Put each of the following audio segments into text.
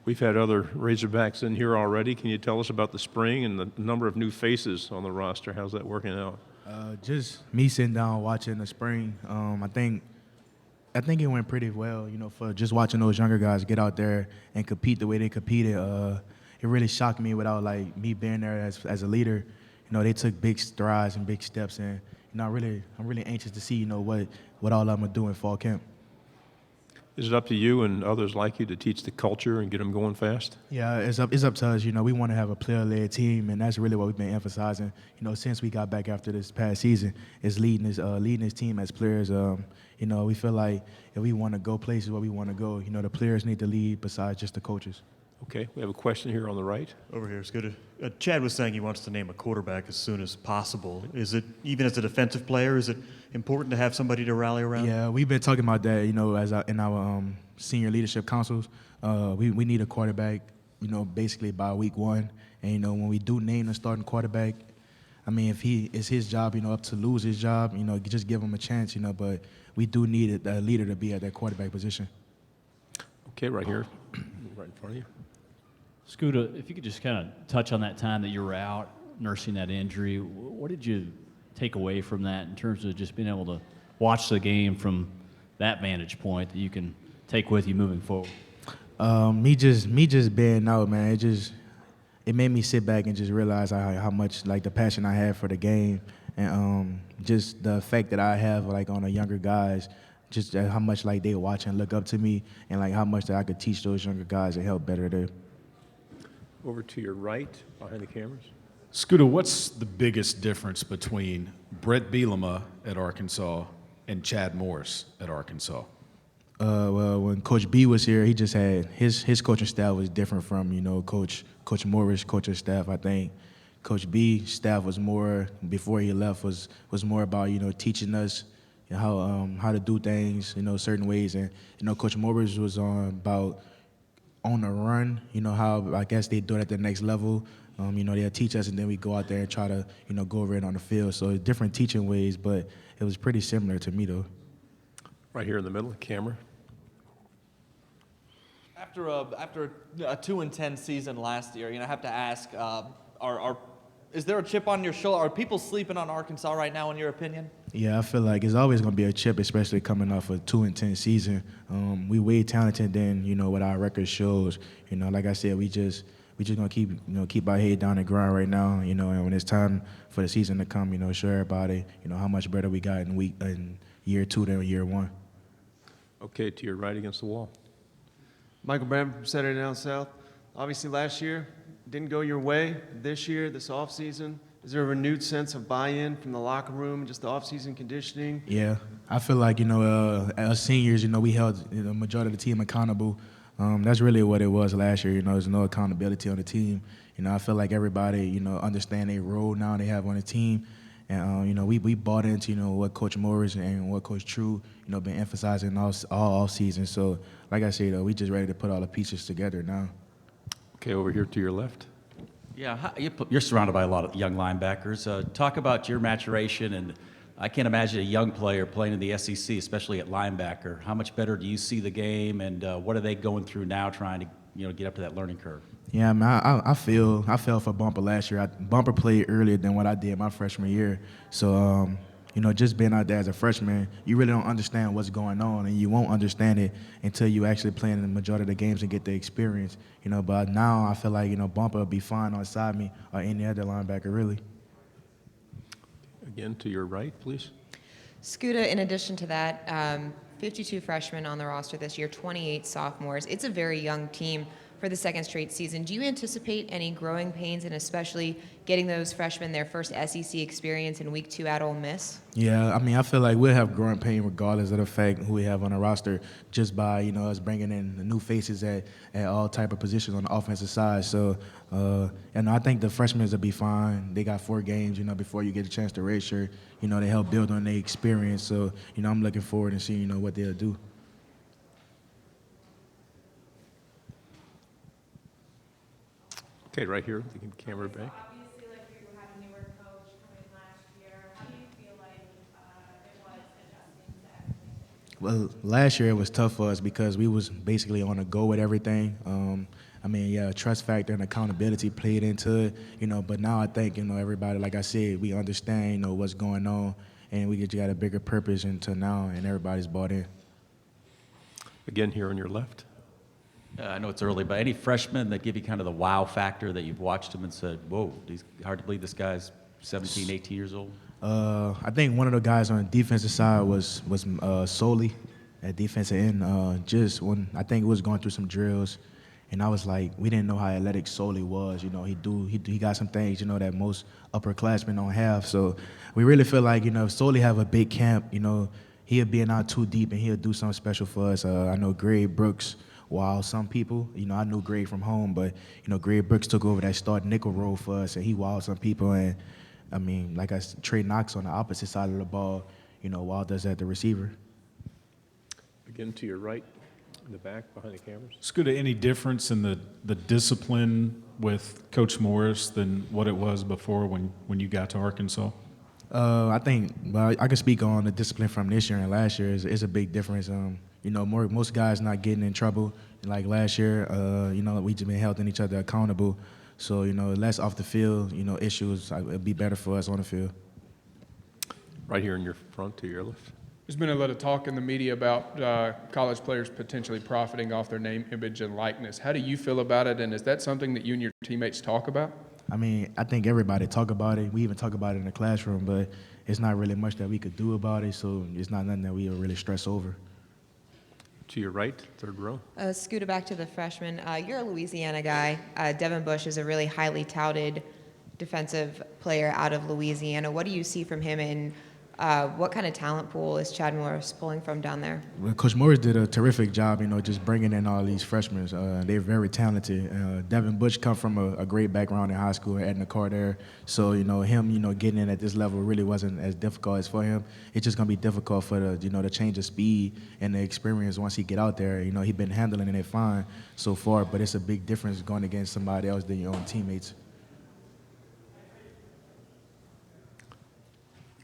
We've had other Razorbacks in here already. Can you tell us about the spring and the number of new faces on the roster? How's that working out? Just me sitting down watching the spring. I think it went pretty well. For just watching those younger guys get out there and compete the way they competed. It really shocked me without like me being there as a leader. They took big strides and big steps, and I'm really anxious to see what all I'm gonna do in fall camp. Is it up to you and others like you to teach the culture and get them going fast? Yeah, it's up to us. We want to have a player-led team, and that's really what we've been emphasizing. Since we got back after this past season, is leading this team as players. We feel like if we want to go places where we want to go, the players need to lead besides just the coaches. Okay, we have a question here on the right. Over here, Scoota. Chad was saying he wants to name a quarterback as soon as possible. Is it, even as a defensive player, is it important to have somebody to rally around? Yeah, we've been talking about that, in our senior leadership councils. We need a quarterback, basically by week 1. And, when we do name the starting quarterback, I mean, if it's his job, up to lose his job, just give him a chance, but we do need a leader to be at that quarterback position. Okay, right here, right in front of you. Scoota, if you could just kind of touch on that time that you were out nursing that injury, what did you take away from that in terms of just being able to watch the game from that vantage point that you can take with you moving forward? Me just being out, man, it made me sit back and just realize how much like the passion I have for the game, and just the effect that I have like on the younger guys, just how much like they watch and look up to me, and like how much that I could teach those younger guys and help better them. Over to your right, behind the cameras. Scoota, what's the biggest difference between Brett Bielema at Arkansas and Chad Morris at Arkansas? Well, when Coach B was here, he just had his coaching staff was different from Coach Morris' coaching staff. I think Coach B's staff was more, before he left, was more about teaching us how to do things certain ways, and Coach Morris was about on the run, how I guess they do it at the next level. They'll teach us, and then we go out there and try to, go over it on the field. So it's different teaching ways, but it was pretty similar to me, though. Right here in the middle, camera. After a 2-10 season last year, I have to ask, is there a chip on your shoulder? Are people sleeping on Arkansas right now, in your opinion? Yeah, I feel like it's always going to be a chip, especially coming off a 2-10 season. We way talented than what our record shows. Like I said, we just gonna keep our head down and grind right now. And when it's time for the season to come, show everybody how much better we got in year 2 than year 1. Okay, to your right against the wall. Michael Brand from Saturday Down South. Obviously, last year didn't go your way. This year, this offseason, is there a renewed sense of buy-in from the locker room and just the offseason conditioning? Yeah, I feel like as seniors, we held the majority of the team accountable. That's really what it was last year. There's no accountability on the team. I feel like everybody understand their role now they have on the team. And, we bought into, what Coach Morris and what Coach True, been emphasizing all season. So, like I said, we just ready to put all the pieces together now. Okay, over here to your left. Yeah, you're surrounded by a lot of young linebackers. Talk about your maturation, and I can't imagine a young player playing in the SEC, especially at linebacker. How much better do you see the game, and what are they going through now trying to get up to that learning curve? Yeah, man, I fell for Bumper last year. Bumper played earlier than what I did my freshman year. So, just being out there as a freshman, you really don't understand what's going on, and you won't understand it until you actually play in the majority of the games and get the experience. But now I feel like, Bumper will be fine on side me or any other linebacker, really. Again, to your right, please. Scoota, in addition to that, 52 freshmen on the roster this year, 28 sophomores. It's a very young team for the second straight season. Do you anticipate any growing pains, and especially getting those freshmen their first SEC experience in week 2 at Ole Miss? Yeah, I mean, I feel like we'll have growing pain regardless of the fact who we have on the roster, just by, us bringing in the new faces at all type of positions on the offensive side. So, and I think the freshmen will be fine. They got 4 games, before you get a chance to redshirt. They help build on their experience. So, I'm looking forward to seeing, what they'll do. Okay, right here, the camera back. Obviously, like you had a newer coach come in last year. How do you feel like it was adjusting to everything? Well, last year it was tough for us because we was basically on a go with everything. Trust factor and accountability played into it, but now I think, everybody, like I said, we understand, what's going on, and we just got a bigger purpose until now, and everybody's bought in. Again, here on your left. I know it's early, but any freshmen that give you kind of the wow factor that you've watched them and said, whoa, hard to believe this guy's 17, 18 years old? I think one of the guys on the defensive side was Soley at defensive end. Just when I think he was going through some drills, and I was like, we didn't know how athletic Soley was. He got some things, that most upperclassmen don't have. So we really feel like, if Soley have a big camp, he'll be in out too deep and he'll do something special for us. I know Greg Brooks. While some people, I knew Greg from home, but, Greg Brooks took over that start nickel role for us, and he wowed some people. And, Trey Knox on the opposite side of the ball, wowed us at the receiver. Again, to your right, in the back, behind the cameras. Scoota, any difference in the discipline with Coach Morris than what it was before when you got to Arkansas? I think, I can speak on the discipline from this year and last year. It's a big difference. Most guys not getting in trouble. Like last year, we just been holding each other accountable. So, less off the field, issues, it'd be better for us on the field. Right here in your front, to your left. There's been a lot of talk in the media about college players potentially profiting off their name, image, and likeness. How do you feel about it, and is that something that you and your teammates talk about? I think everybody talk about it. We even talk about it in the classroom, but it's not really much that we could do about it, so it's not nothing that we really stress over. To your right, third row. Scoota, back to the freshman. You're a Louisiana guy. Devin Bush is a really highly touted defensive player out of Louisiana. What do you see from him, and what kind of talent pool is Chad Morris pulling from down there? Well, Coach Morris did a terrific job, just bringing in all these freshmen. They're very talented. Devin Bush come from a great background in high school at Edna Carter. So, him, getting in at this level really wasn't as difficult as for him. It's just going to be difficult for the change of speed and the experience once he get out there. He's been handling it fine so far, but it's a big difference going against somebody else than your own teammates.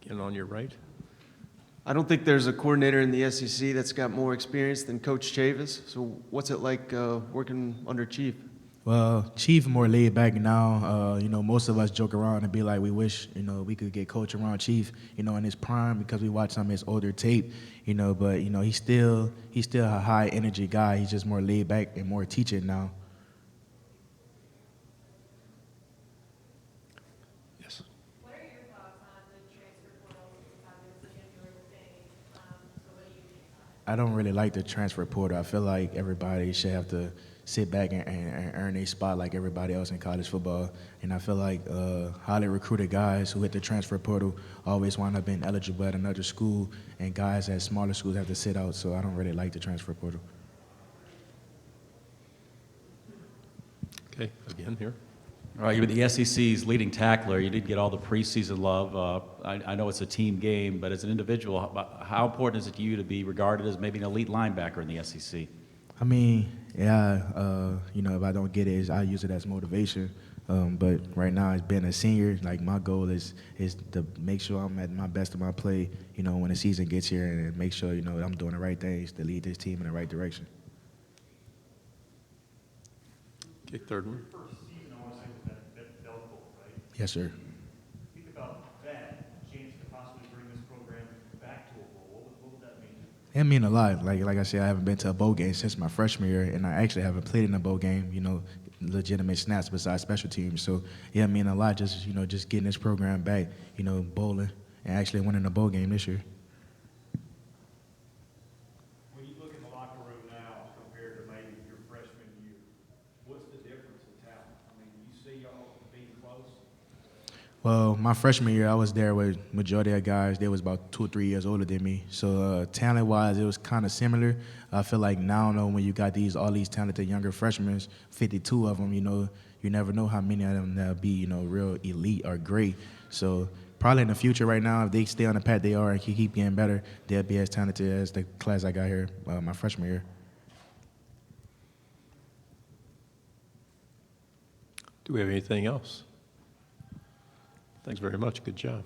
Again, on your right. I don't think there's a coordinator in the SEC that's got more experience than Coach Chavis. So what's it like working under Chief? Well, Chief more laid back now. Most of us joke around and be like, we wish, we could get coach around Chief, in his prime because we watch some of his older tape, but, he's still a high energy guy. He's just more laid back and more teaching now. Yes. What are your thoughts on the transfer portal? It's obviously a newer thing. So what do you think about it? I don't really like the transfer portal. I feel like everybody should have to sit back and earn a spot like everybody else in college football. And I feel like highly recruited guys who hit the transfer portal always wind up being eligible at another school, and guys at smaller schools have to sit out. So I don't really like the transfer portal. Okay, again here. All right, you're the SEC's leading tackler. You did get all the preseason love. I know it's a team game, but as an individual, how important is it to you to be regarded as maybe an elite linebacker in the SEC? If I don't get it, I use it as motivation. But right now, as being a senior, like my goal is to make sure I'm at my best of my play, when the season gets here, and make sure, I'm doing the right things to lead this team in the right direction. Okay, third one. First season, I want to say, was that Belk Bowl, right? Yes, sir. Think about that, chance to possibly bring this program back to a bowl. What would that mean? It mean a lot. Like I said, I haven't been to a bowl game since my freshman year, and I actually haven't played in a bowl game, legitimate snaps besides special teams. So, yeah, it mean a lot just getting this program back, bowling, and actually winning a bowl game this year. When you look in the locker room now compared to maybe your freshman year, what's the difference in talent? You see y'all being close? Well, my freshman year, I was there with majority of guys. They was about 2 or 3 years older than me. So talent-wise, it was kind of similar. I feel like now, when you got all these talented younger freshmen, 52 of them, you never know how many of them that'll be, real elite or great. So probably in the future right now, if they stay on the path they are and keep getting better, they'll be as talented as the class I got here my freshman year. Do we have anything else? Thanks very much. Good job.